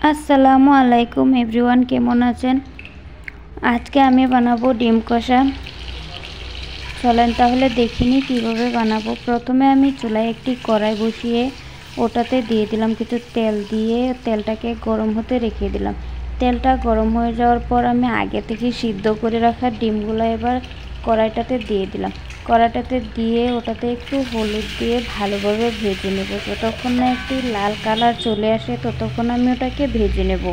আসসালামু আলাইকুম এভরিওয়ান, কেমন আছেন? আজকে আমি বানাবো ডিম কষা। চলেন তাহলে দেখিনি কিভাবে বানাবো। প্রথমে আমি চুলায় একটি কড়াই বসিয়ে ওটাতে দিয়ে দিলাম কিছু তেল, দিয়ে তেলটাকে গরম হতে রেখে দিলাম। তেলটা গরম হয়ে যাওয়ার পর আমি আগে থেকে সিদ্ধ করে রাখা ডিমগুলো এবার কড়াইটাতে দিয়ে দিলাম। কড়াইটাতে দিয়ে ওটাতে একটু হলুদ দিয়ে ভালোভাবে ভেজে নেব। যতক্ষণ না একটি লাল কালার চলে আসে ততক্ষণ আমি ওটাকে ভেজে নেব।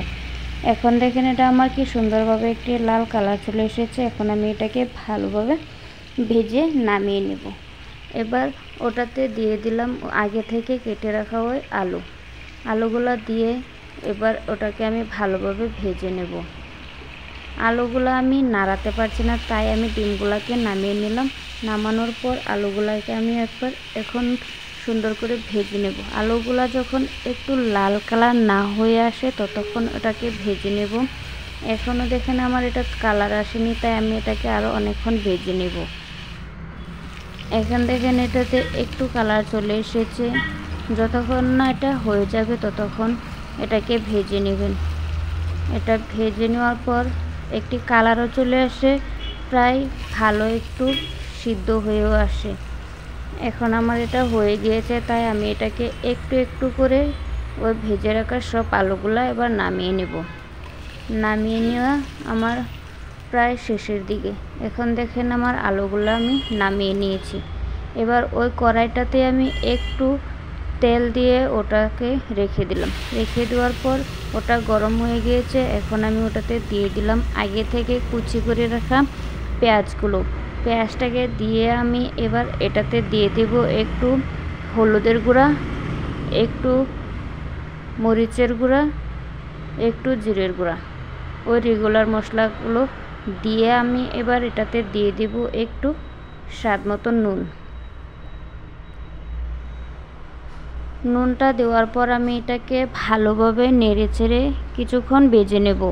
এখন দেখেন এটা আমার কি সুন্দরভাবে একটি লাল কালার চলে এসেছে। এখন আমি এটাকে ভালোভাবে ভেজে নামিয়ে নেব। এবার ওটাতে দিয়ে দিলাম আগে থেকে কেটে রাখা ওই আলুগুলো দিয়ে এবার ওটাকে আমি ভালোভাবে ভেজে নেব। আলুগুলো আমি নাড়াতে পারছি না, তাই আমি ডিমগুলোকে নামিয়ে নিলাম। নামানোর পর আলুগুলোকে আমি এখন সুন্দর করে ভেজে নেব। আলুগুলা যখন একটু লাল কালার না হয়ে আসে ততক্ষণ ওটাকে ভেজে নেব। এখনও দেখেন আমার এটা কালার আসেনি, তাই আমি এটাকে আরও অনেকক্ষণ ভেজে নেব। এখন দেখেন এটাতে একটু কালার চলে এসেছে। যতক্ষণ না এটা হয়ে যাবে ততক্ষণ এটাকে ভেজে নেবেন। এটা ভেজে নেওয়ার পর একটি কালারও চলে আসে, প্রায় ভালো একটু সিদ্ধ হয়েও আসে। এখন আমার এটা হয়ে গিয়েছে, তাই আমি এটাকে একটু একটু করে ওই ভেজে রাখা সব আলুগুলো এবার নামিয়ে নেব। নামিয়ে নেওয়া আমার প্রায় শেষের দিকে। এখন দেখেন আমার আলুগুলো আমি নামিয়ে নিয়েছি। এবার ওই কড়াইটাতে আমি একটু তেল দিয়ে ওটাকে রেখে দিলাম। রেখে দেওয়ার পর ওটা গরম হয়ে গিয়েছে। এখন আমি ওটাতে দিয়ে দিলাম আগে থেকে কুচি করে রাখা পেঁয়াজগুলো। পেঁয়াজটাকে দিয়ে আমি এবার এটাতে দিয়ে দেব একটু হলুদের গুঁড়া, একটু মরিচের গুঁড়া, একটু জিরের গুঁড়া, ওই রেগুলার মশলাগুলো দিয়ে আমি এবার এটাতে দিয়ে দেব একটু স্বাদ মতো নুনটা দেওয়ার পর আমি এটাকে ভালোভাবে নেড়ে চেড়ে কিছুক্ষণ ভেজে নেব।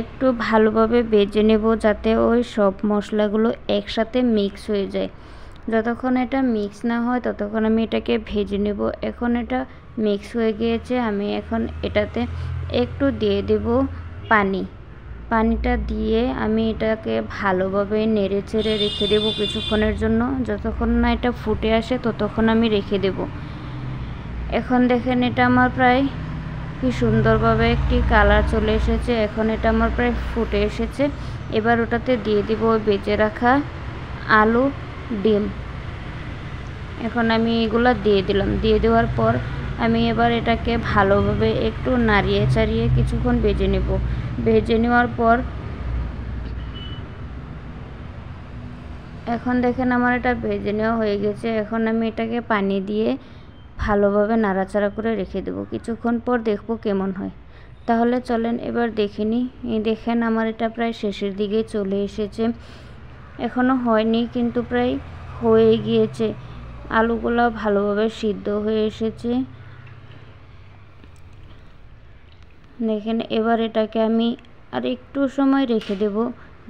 একটু ভালোভাবে ভেজে নেব যাতে ওই সব মশলাগুলো একসাথে মিক্স হয়ে যায়। যতক্ষণ এটা মিক্স না হয় ততক্ষণ আমি এটাকে ভেজে নেব। এখন এটা মিক্স হয়ে গিয়েছে, আমি এখন এটাতে একটু দিয়ে দেব পানিটা দিয়ে আমি এটাকে ভালোভাবে নেড়ে চেড়ে রেখে দেব কিছুক্ষণের জন্য। যতক্ষণ না এটা ফুটে আসে ততক্ষণ আমি রেখে দেব। এখন দেখেন এটা আমার প্রায় কি সুন্দরভাবে একটি কালার চলে এসেছে। এখন এটা আমার প্রায় ফুটে এসেছে। এবার ওটাতে দিয়ে দিব ওই ভেজে রাখা আলু, ডিম। এখন আমি এগুলো দিয়ে দিলাম। দিয়ে দেওয়ার পর আমি এবার এটাকে ভালোভাবে একটু নাড়িয়ে চাড়িয়ে কিছুক্ষণ ভেজে নেব। ভেজে নেওয়ার পর এখন দেখেন আমার এটা ভেজে নেওয়া হয়ে গেছে। এখন আমি এটাকে পানি দিয়ে ভালোভাবে নাড়াচাড়া করে রেখে দেব। কিছুক্ষণ পর দেখব কেমন হয়। তাহলে চলেন এবার দেখে নিই। এই দেখেন আমার এটা প্রায় শেষের দিকে চলে এসেছে। এখনও হয়নি কিন্তু প্রায় হয়ে গিয়েছে। আলুগুলো ভালোভাবে সিদ্ধ হয়ে এসেছে। দেখেন এবার এটাকে আমি আর একটু সময় রেখে দেব।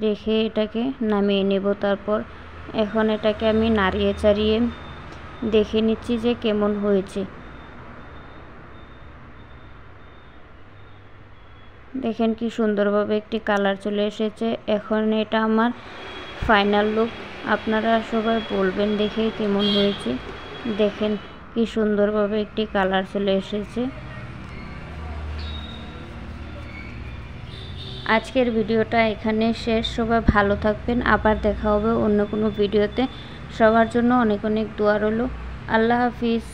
রেখে এটাকে নামিয়ে নেব। তারপর এখন এটাকে আমি নাড়িয়ে চাড়িয়ে দেখে নিচ্ছি যে কেমন হয়েছে। দেখেন কি সুন্দরভাবে একটি কালার চলে এসেছে। এখন এটা আমার ফাইনাল লুক। আপনারা সবাই বলবেন দেখে কেমন হয়েছে। দেখেন কি সুন্দরভাবে একটি কালার চলে এসেছে। আজকের ভিডিওটা এখানে শেষ। সবাই ভালো থাকবেন। আবার দেখা হবে অন্য কোনো ভিডিওতে। সবার জন্য অনেক অনেক দোয়া রইল। আল্লাহ হাফিজ।